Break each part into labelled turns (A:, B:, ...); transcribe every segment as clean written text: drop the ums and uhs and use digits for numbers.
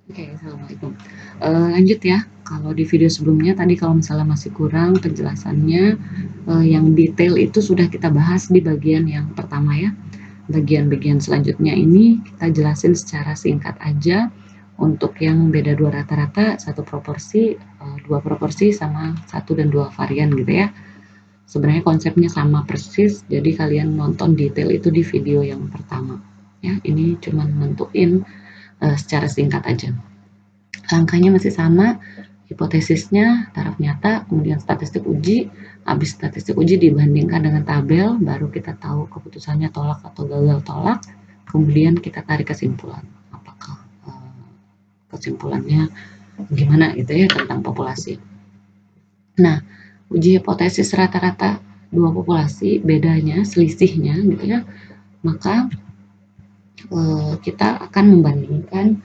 A: Oke, assalamualaikum. Lanjut ya. Kalau di video sebelumnya tadi kalau misalnya masih kurang penjelasannya, yang detail itu sudah kita bahas di bagian yang pertama ya. Bagian-bagian selanjutnya ini kita jelasin secara singkat aja. Untuk yang beda dua rata-rata, satu proporsi, dua proporsi sama satu dan dua varian gitu ya. Sebenarnya konsepnya sama persis, jadi kalian nonton detail itu di video yang pertama. Ya, ini cuman nentuin secara singkat aja. Angkanya masih sama, hipotesisnya, taraf nyata, kemudian statistik uji, habis statistik uji dibandingkan dengan tabel, baru kita tahu keputusannya tolak atau gagal tolak, kemudian kita tarik kesimpulan. Apakah kesimpulannya gimana gitu ya tentang populasi. Nah, uji hipotesis rata-rata dua populasi, bedanya, selisihnya gitu ya, maka kita akan membandingkan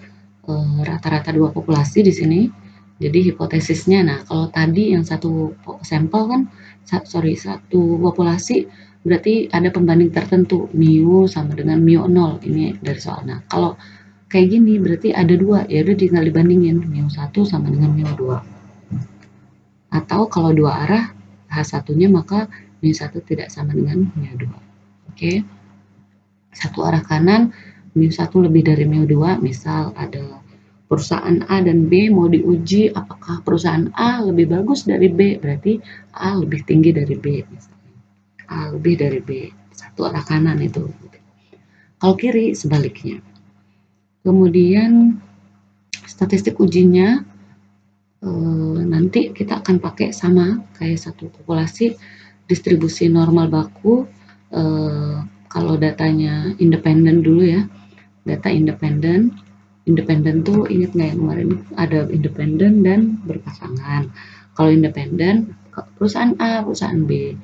A: rata-rata dua populasi di sini. Jadi hipotesisnya, nah kalau tadi yang satu sampel kan, satu populasi berarti ada pembanding tertentu, mu sama dengan mu 0 ini dari soal. Nah kalau kayak gini berarti ada dua, ya udah tinggal dibandingin mu 1 sama dengan mu 2. Atau kalau dua arah H1-nya maka mu 1 tidak sama dengan mu 2. Oke. Satu arah kanan mu 1 lebih dari mu 2, misal ada perusahaan A dan B mau diuji apakah perusahaan A lebih bagus dari B, berarti A lebih tinggi dari B misalnya. A lebih dari B, satu arah kanan itu. Kalau kiri sebaliknya. Kemudian statistik ujinya nanti kita akan pakai sama kayak satu populasi, distribusi normal baku. Kalau datanya independen dulu ya, data independen. Independen tuh ingat nggak yang kemarin ada independen dan berpasangan. Kalau independen perusahaan A, perusahaan B,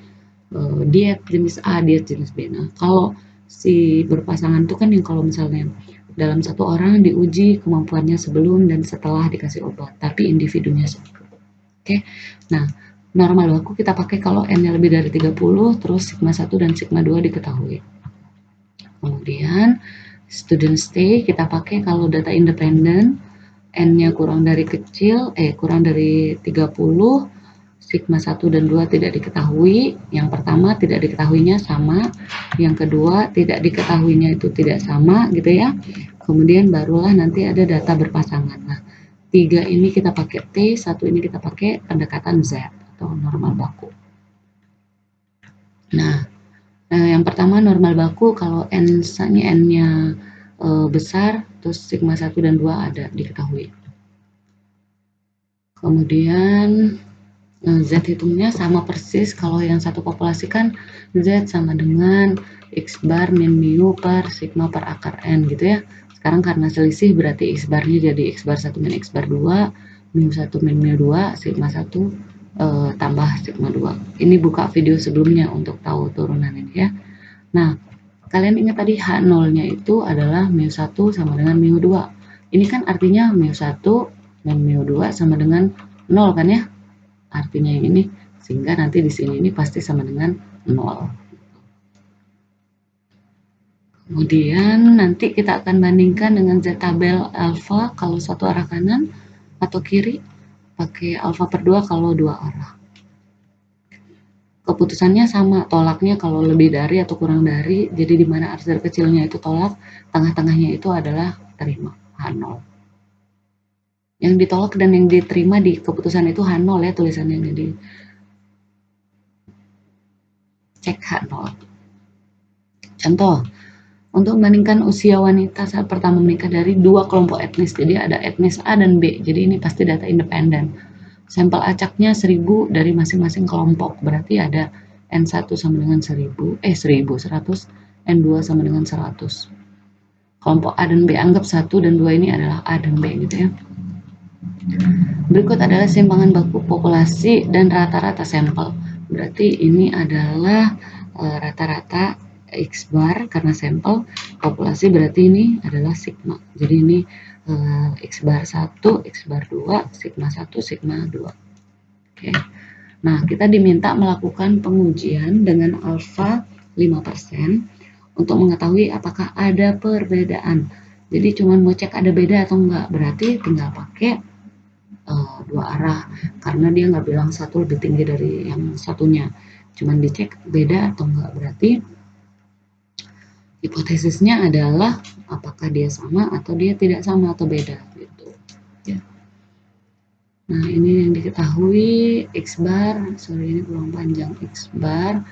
A: diet jenis A, diet jenis B. Nah kalau si berpasangan tuh kan yang kalau misalnya dalam satu orang diuji kemampuannya sebelum dan setelah dikasih obat, tapi individunya satu. Oke, nah normal baku kita pakai kalau N-nya lebih dari 30, terus sigma 1 dan sigma 2 diketahui. Kemudian student stay kita pakai kalau data independen, N-nya kurang dari kurang dari 30, sigma 1 dan 2 tidak diketahui. Yang pertama tidak diketahuinya sama, yang kedua tidak diketahuinya itu tidak sama gitu ya. Kemudian barulah nanti ada data berpasangan. Nah, 3 ini kita pakai T, 1 ini kita pakai pendekatan Z atau normal baku. Nah, yang pertama normal baku kalau N-nya besar, terus sigma 1 dan 2 ada diketahui. Kemudian Z hitungnya sama persis, kalau yang satu populasi kan Z sama dengan X bar min mu per sigma per akar N gitu ya. Sekarang karena selisih berarti X barnya jadi X bar 1 min X bar 2, mu 1 min mu 2, sigma 1 tambah sigma 2. Ini buka video sebelumnya untuk tahu turunan ini ya. Nah, kalian ingat tadi H0-nya itu adalah mu 1 sama dengan mu 2. Ini kan artinya mu 1 min mu 2 sama dengan 0 kan ya? Artinya yang ini, sehingga nanti di sini ini pasti sama dengan 0. Kemudian nanti kita akan bandingkan dengan Z tabel alfa kalau satu arah kanan atau kiri, pakai alfa per 2 kalau dua arah. Keputusannya sama, tolaknya kalau lebih dari atau kurang dari, jadi di mana arsier kecilnya itu tolak, tengah-tengahnya itu adalah terima, H0. Yang ditolak dan yang diterima di keputusan itu H0 ya tulisannya, jadi cek H0. Contoh, untuk membandingkan usia wanita saat pertama menikah dari dua kelompok etnis, jadi ada etnis A dan B, jadi ini pasti data independen. Sampel acaknya 1000 dari masing-masing kelompok, berarti ada N1 sama dengan 100, N2 sama dengan 100. Kelompok A dan B, anggap 1 dan 2 ini adalah A dan B gitu ya. Berikut adalah simpangan baku populasi dan rata-rata sampel. Berarti ini adalah rata-rata X bar karena sampel, populasi berarti ini adalah sigma. Jadi ini X bar 1, X bar 2, sigma 1, sigma 2. Oke. Nah, kita diminta melakukan pengujian dengan alfa 5% untuk mengetahui apakah ada perbedaan Jadi cuman mau cek ada beda atau enggak, berarti tinggal pakai dua arah, karena dia nggak bilang satu lebih tinggi dari yang satunya, cuman dicek beda atau enggak. Berarti hipotesisnya adalah apakah dia sama atau dia tidak sama atau beda gitu ya. Nah, ini yang diketahui X bar, sorry ini kurang panjang, X bar,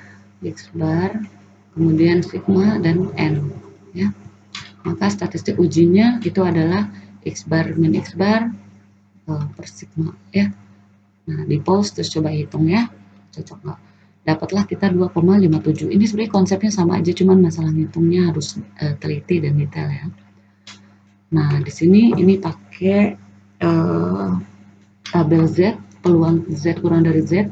A: kemudian sigma dan N ya. Maka statistik ujinya itu adalah X bar min X bar per sigma ya. Nah, di pause terus coba hitung ya, cocok nggak? Dapatlah kita 2,57. Ini sebenarnya konsepnya sama aja, cuman masalah ngitungnya harus teliti dan detail ya. Nah, di sini ini pakai tabel Z, peluang Z kurang dari Z.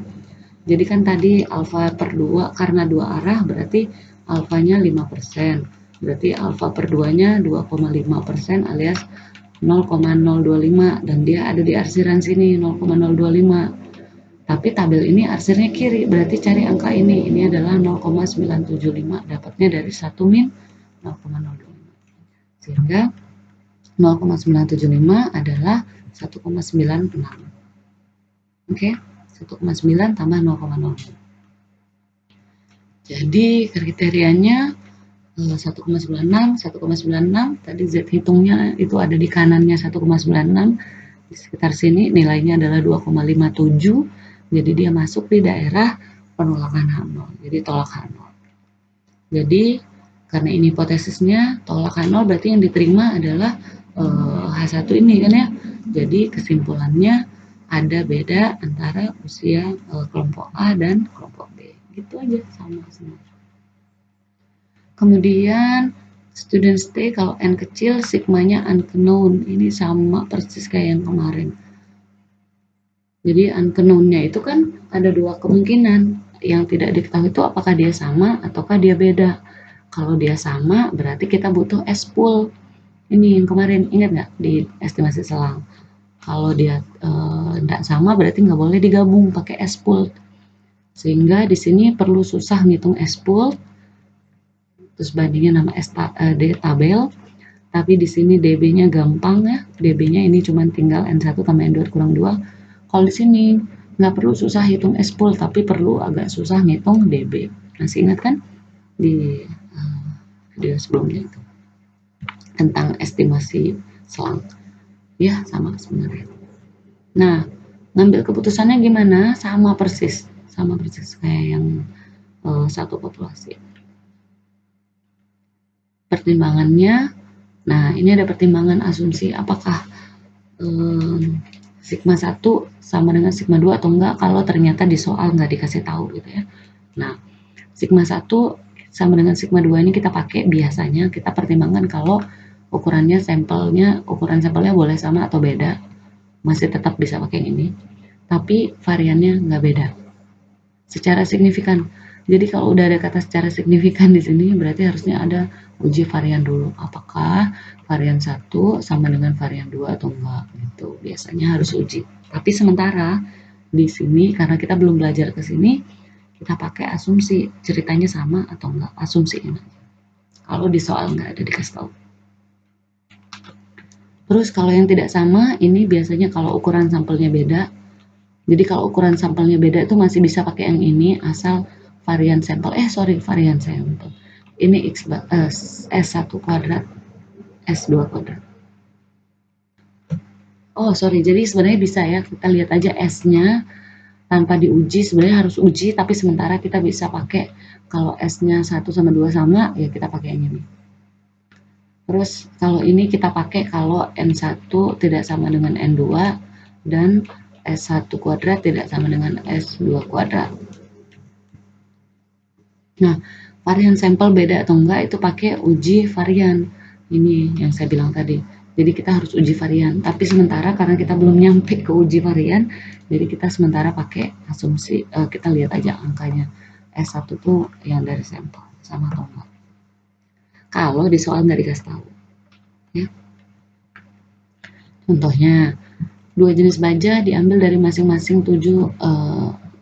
A: Jadi kan tadi alfa per 2, karena dua arah berarti alfanya 5%. Berarti alfa per 2-nya 2,5% alias 0,025, dan dia ada di arsiran sini 0,025. Tapi tabel ini arsirnya kiri, berarti cari angka ini. Ini adalah 0,975, dapatnya dari 1 min 0,025. Sehingga 0,975 adalah 1,96. Oke, 1,9 tambah 0,0. Jadi kriterianya 1,96, 1,96 tadi Z hitungnya itu ada di kanannya 1,96, di sekitar sini nilainya adalah 2,57, jadi dia masuk di daerah penolakan H0, jadi tolak H0. Jadi karena ini hipotesisnya tolak H0, berarti yang diterima adalah H1 ini kan ya. Jadi kesimpulannya ada beda antara usia kelompok A dan kelompok B. Gitu aja, sama semua. Kemudian student stay, kalau N kecil sigmanya unknown. Ini sama persis kayak yang kemarin. Jadi unknown-nya itu kan ada dua kemungkinan. Yang tidak diketahui itu apakah dia sama ataukah dia beda. Kalau dia sama berarti kita butuh S-pool. Ini yang kemarin, ingat nggak di estimasi selang? Kalau dia tidak sama berarti nggak boleh digabung pakai S-pool. Sehingga di sini perlu susah ngitung S-pool. Terus bandingin nama D tabel, tapi di sini DB-nya gampang ya, DB-nya ini cuma tinggal N1 tambah N2 kurang 2. Kalau di sini nggak perlu susah hitung S-pool, tapi perlu agak susah ngitung DB. Masih ingat kan di video sebelumnya itu tentang estimasi selang ya, sama sebenarnya. Nah, ngambil keputusannya gimana? Sama persis kayak yang satu populasi. Pertimbangannya, nah ini ada pertimbangan asumsi apakah sigma 1 sama dengan sigma 2 atau enggak kalau ternyata di soal nggak dikasih tahu gitu ya. Nah, sigma 1 sama dengan sigma 2 ini kita pakai biasanya, kita pertimbangkan kalau ukuran sampelnya boleh sama atau beda, masih tetap bisa pakai ini, tapi variannya nggak beda secara signifikan. Jadi kalau udah ada kata secara signifikan di sini berarti harusnya ada uji varian dulu. Apakah varian 1 sama dengan varian 2 atau enggak gitu. Biasanya harus uji. Tapi sementara di sini karena kita belum belajar ke sini, kita pakai asumsi ceritanya sama atau enggak, asumsiin aja. Kalau di soal enggak ada dikasih tahu. Terus kalau yang tidak sama, ini biasanya kalau ukuran sampelnya beda. Jadi kalau ukuran sampelnya beda itu masih bisa pakai yang ini asal varian sampel. Varian sampel. Ini S1 kuadrat, S2 kuadrat. Oh, jadi sebenarnya bisa ya, kita lihat aja S-nya tanpa diuji, sebenarnya harus uji, tapi sementara kita bisa pakai kalau S-nya 1 sama 2 sama, ya kita pakai yang ini. Terus kalau ini kita pakai kalau N1 tidak sama dengan N2 dan S1 kuadrat tidak sama dengan S2 kuadrat. Nah, varian sampel beda atau enggak itu pakai uji varian. Ini yang saya bilang tadi. Jadi kita harus uji varian. Tapi sementara karena kita belum nyampe ke uji varian, jadi kita sementara pakai asumsi, kita lihat aja angkanya. S1 tuh yang dari sampel, sama atau enggak. Kalau di soal nggak dikasih tahu. Ya. Contohnya, 2 jenis baja diambil dari masing-masing 7,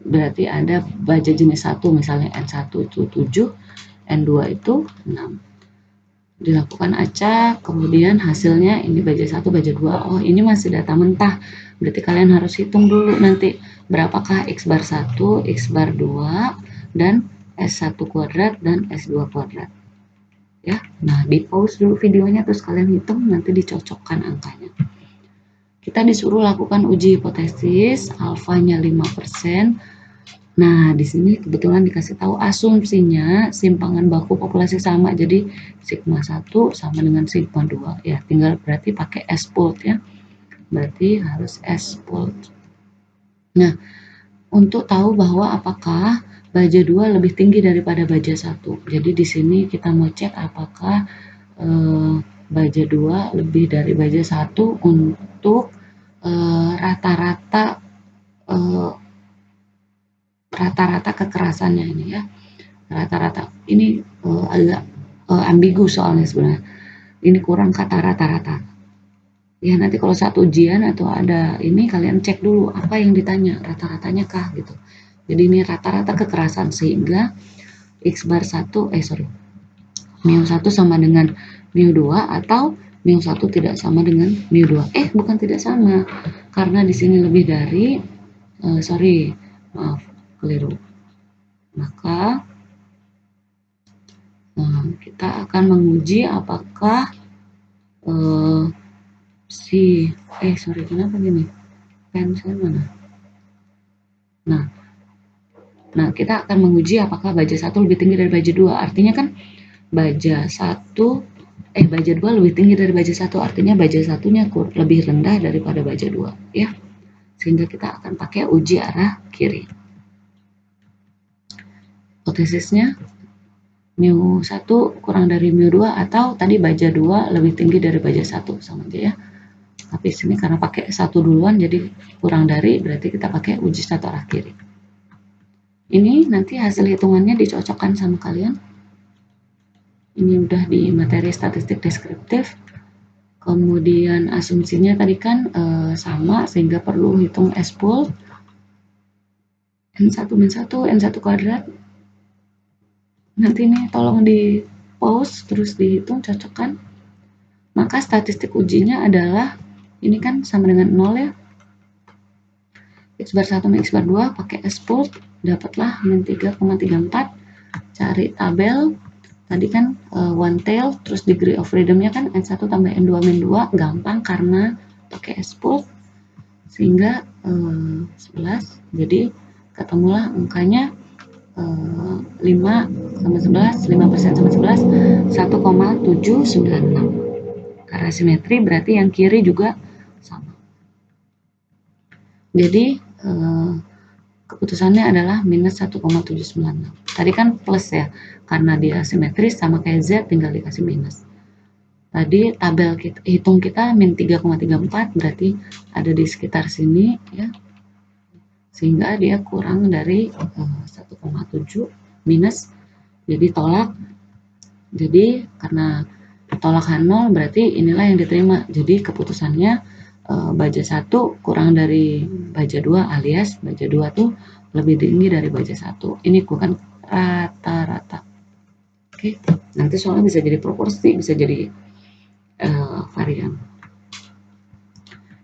A: berarti ada baja jenis 1 misalnya N1 itu 7, N2 itu 6. dilakukan acak, kemudian hasilnya ini baja 1, baja 2. Oh, ini masih data mentah. Berarti kalian harus hitung dulu nanti berapakah X bar 1, X bar 2, dan S1 kuadrat dan S2 kuadrat. Ya, nah di pause dulu videonya terus kalian hitung, nanti dicocokkan angkanya. Kita disuruh lakukan uji hipotesis, alfanya 5%. Nah, di sini kebetulan dikasih tahu asumsinya simpangan baku populasi sama, jadi sigma 1 sama dengan sigma 2. Ya, tinggal berarti pakai S-pooled ya. Berarti harus S-pooled. Nah, untuk tahu bahwa apakah baja 2 lebih tinggi daripada baja 1. Jadi di sini kita mau cek apakah baja 2 lebih dari baja 1 untuk rata-rata kekerasannya ini ya. Rata-rata ini agak ambigu soalnya sebenarnya. Ini kurang kata rata-rata. Ya nanti kalau saat ujian atau ada ini kalian cek dulu apa yang ditanya, rata-ratanya kah gitu. Jadi ini rata-rata kekerasan sehingga X bar 1 mu 1 sama dengan mu 2 atau mu 1 tidak sama dengan mu 2. Bukan tidak sama. Karena di sini lebih dari maaf keliru. Maka kita akan menguji apakah kenapa gini? Pen saya mana? Nah, kita akan menguji apakah baja 1 lebih tinggi dari baja 2. Artinya kan baja 2 lebih tinggi dari baja 1. Artinya baja 1-nya lebih rendah daripada baja 2, ya. Sehingga kita akan pakai uji arah kiri. Hipotesisnya mu 1 kurang dari mu 2 atau tadi baja 2 lebih tinggi dari baja 1, sama aja ya. Tapi sini karena pakai 1 duluan jadi kurang dari, berarti kita pakai uji satu arah kiri. Ini nanti hasil hitungannya dicocokkan sama kalian. Ini udah di materi statistik deskriptif. Kemudian asumsinya tadi kan sama sehingga perlu hitung S-pool. N1 min 1, N1 kuadrat. Nanti ini tolong di pause terus dihitung cocokkan. Maka statistik ujinya adalah ini kan sama dengan 0 ya. X bar 1 min X bar 2 pakai S-pool dapatlah min 3,34. Cari tabel tadi kan one tail, terus degree of freedom-nya kan N1 tambah N2 min 2, gampang karena pakai S-pool sehingga 11. Jadi ketemulah angkanya 5 sama 11, 5% sama 11, 1,796. Karena simetri berarti yang kiri juga sama. Jadi keputusannya adalah minus 1,796. Tadi kan plus ya, karena dia simetris sama kayak Z tinggal dikasih minus. Tadi tabel hitung kita min 3,34 berarti ada di sekitar sini ya. Sehingga dia kurang dari 1,7 minus, jadi tolak. Jadi karena tolak H0 berarti inilah yang diterima. Jadi keputusannya baja 1 kurang dari baja 2 alias baja 2 tuh lebih tinggi dari baja 1. Ini bukan rata-rata. Oke, nanti soalnya bisa jadi proporsi, bisa jadi varian.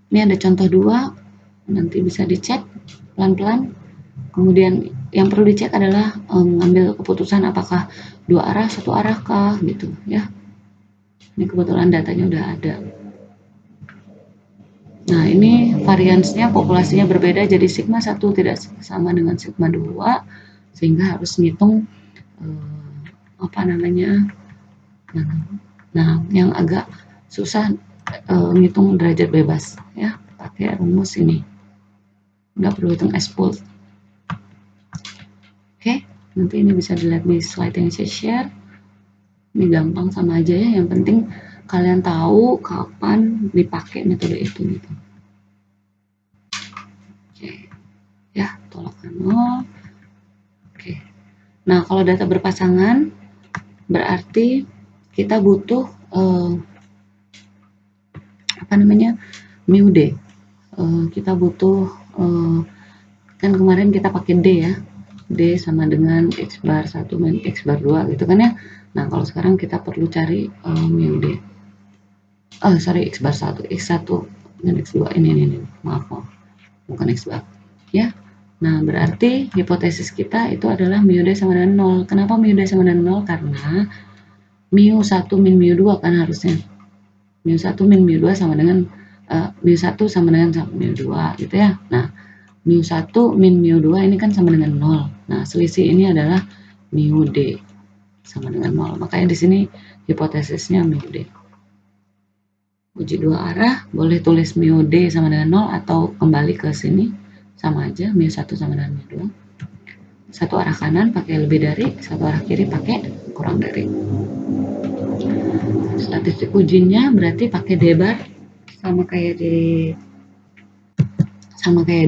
A: Ini ada contoh 2, nanti bisa dicek pelan-pelan. Kemudian yang perlu dicek adalah mengambil keputusan apakah 2 arah, 1 arah kah gitu ya. Ini kebetulan datanya udah ada. Nah, ini variansnya populasinya berbeda, jadi sigma 1 tidak sama dengan sigma 2, sehingga harus ngitung Nah, yang agak susah ngitung derajat bebas ya, pakai rumus ini. Nggak perlu hitung S-pool. Oke, nanti ini bisa dilihat di slide yang saya share. Ini gampang sama aja ya, yang penting kalian tahu kapan dipakai metode itu gitu. Oke, ya tolak 0. Oke, nah kalau data berpasangan berarti kita butuh mu D. Kita butuh kan kemarin kita pakai D ya. D sama dengan X bar 1 min X bar 2 gitu kan ya. Nah, kalau sekarang kita perlu cari mu D. Sorry, X bar 1, X1 dan X2. Ini. Maaf. Bukan X bar. Ya. Nah, berarti hipotesis kita itu adalah mu D sama dengan 0. Kenapa mu D sama dengan 0? Karena mu 1 min mu 2 kan harusnya. Mu 1 min mu 2 sama dengan mu 1 sama dengan mu 2 gitu ya. Nah, mu 1 min mu 2 ini kan sama dengan 0. Nah, selisih ini adalah mu D sama dengan 0. Makanya di sini hipotesisnya mu D. Uji dua arah, boleh tulis mu D sama dengan 0 atau kembali ke sini. Sama aja, mu 1 sama dengan mu 2. Satu arah kanan pakai lebih dari, satu arah kiri pakai kurang dari. Statistik ujinya berarti pakai D bar sama kayak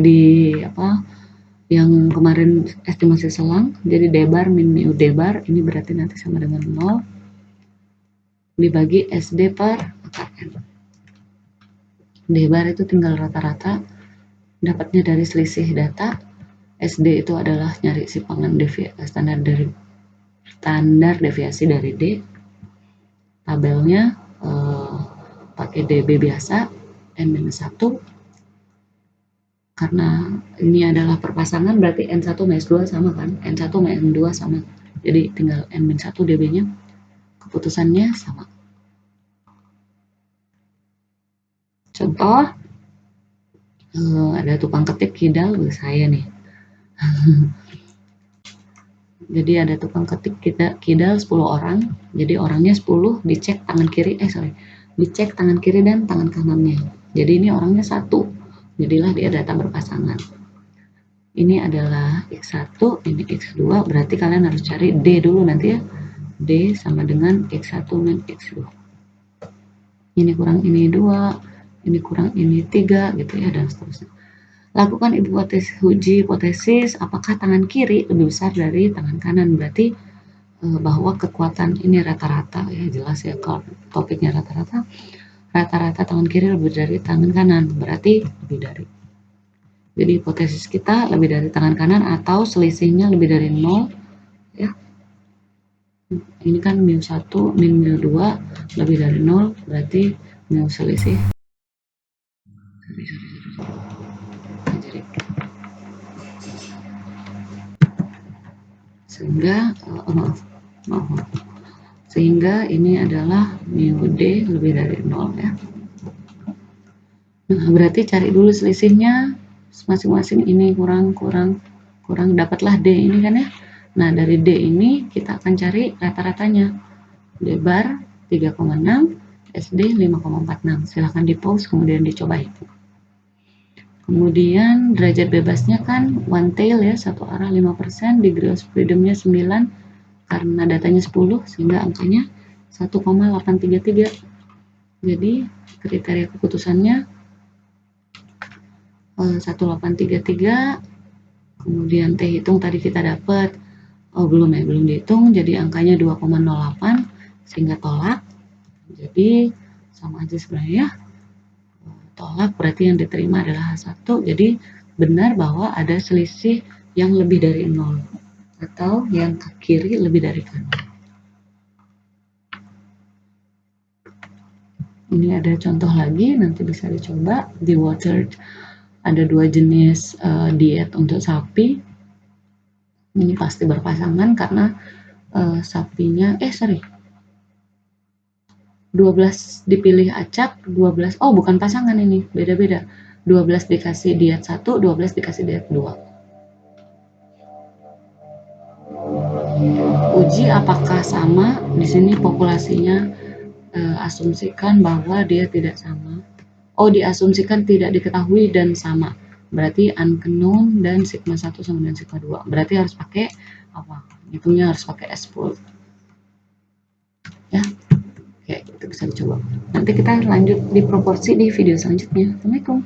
A: di apa yang kemarin estimasi selang. Jadi D bar min mu D bar ini berarti nanti sama dengan 0 dibagi SD per AKM. D bar itu tinggal rata-rata dapatnya dari selisih data. SD itu adalah nyari simpangan standar deviasi dari D. Tabelnya pakai DB biasa N-1. Karena ini adalah perpasangan berarti N1 minus 2 sama kan, N1 minus N2 sama, jadi tinggal N-1 DB nya, keputusannya sama. Contoh, ada tukang ketik kidal, saya nih. Jadi ada tukang ketik kidal 10 orang, jadi orangnya 10 dicek tangan kiri, dicek tangan kiri dan tangan kanannya. Jadi ini orangnya 1, jadilah dia data berpasangan. Ini adalah X1, ini X2, berarti kalian harus cari D dulu nanti ya. D sama dengan X1 min X2. Ini kurang ini 2, ini kurang ini 3 gitu ya, dan seterusnya. Lakukan uji hipotesis apakah tangan kiri lebih besar dari tangan kanan. Berarti bahwa kekuatan ini rata-rata ya, jelas ya kalau topiknya rata-rata tangan kiri lebih dari tangan kanan, berarti lebih dari. Jadi hipotesis kita lebih dari tangan kanan atau selisihnya lebih dari 0 ya. Ini kan mu 1 min mu 2 lebih dari 0, berarti mu selisih sehingga sehingga ini adalah mu D lebih dari 0 ya. Nah, berarti cari dulu selisihnya masing-masing, ini kurang, dapatlah D ini kan ya. Nah, dari D ini kita akan cari rata-ratanya. D bar 3,6, SD 5,46. Silahkan di pause kemudian dicobain. Kemudian derajat bebasnya kan one tail ya, satu arah 5%, degree of freedomnya 9 karena datanya 10 sehingga angkanya 1,833. Jadi kriteria keputusannya 1833. Kemudian T hitung tadi kita dapat, belum dihitung, jadi angkanya 2,08 sehingga tolak. Jadi sama aja sebenarnya ya. Tolak berarti yang diterima adalah H1, jadi benar bahwa ada selisih yang lebih dari 0 atau yang ke kiri lebih dari kanan. Ini ada contoh lagi, nanti bisa dicoba di Watered. Ada 2 jenis diet untuk sapi. Ini pasti berpasangan karena sapinya 12 dipilih acak, 12 bukan pasangan, ini beda-beda. 12 dikasih diet 1, 12 dikasih diet 2. Uji apakah sama, di sini populasinya asumsikan bahwa dia tidak sama. Diasumsikan tidak diketahui dan sama. Berarti unknown dan sigma 1 sama dengan sigma 2. Berarti harus pakai apa? Hitungnya harus pakai S10. Ya. Oke, itu bisa dicoba. Nanti kita lanjut di proporsi di video selanjutnya. Assalamualaikum.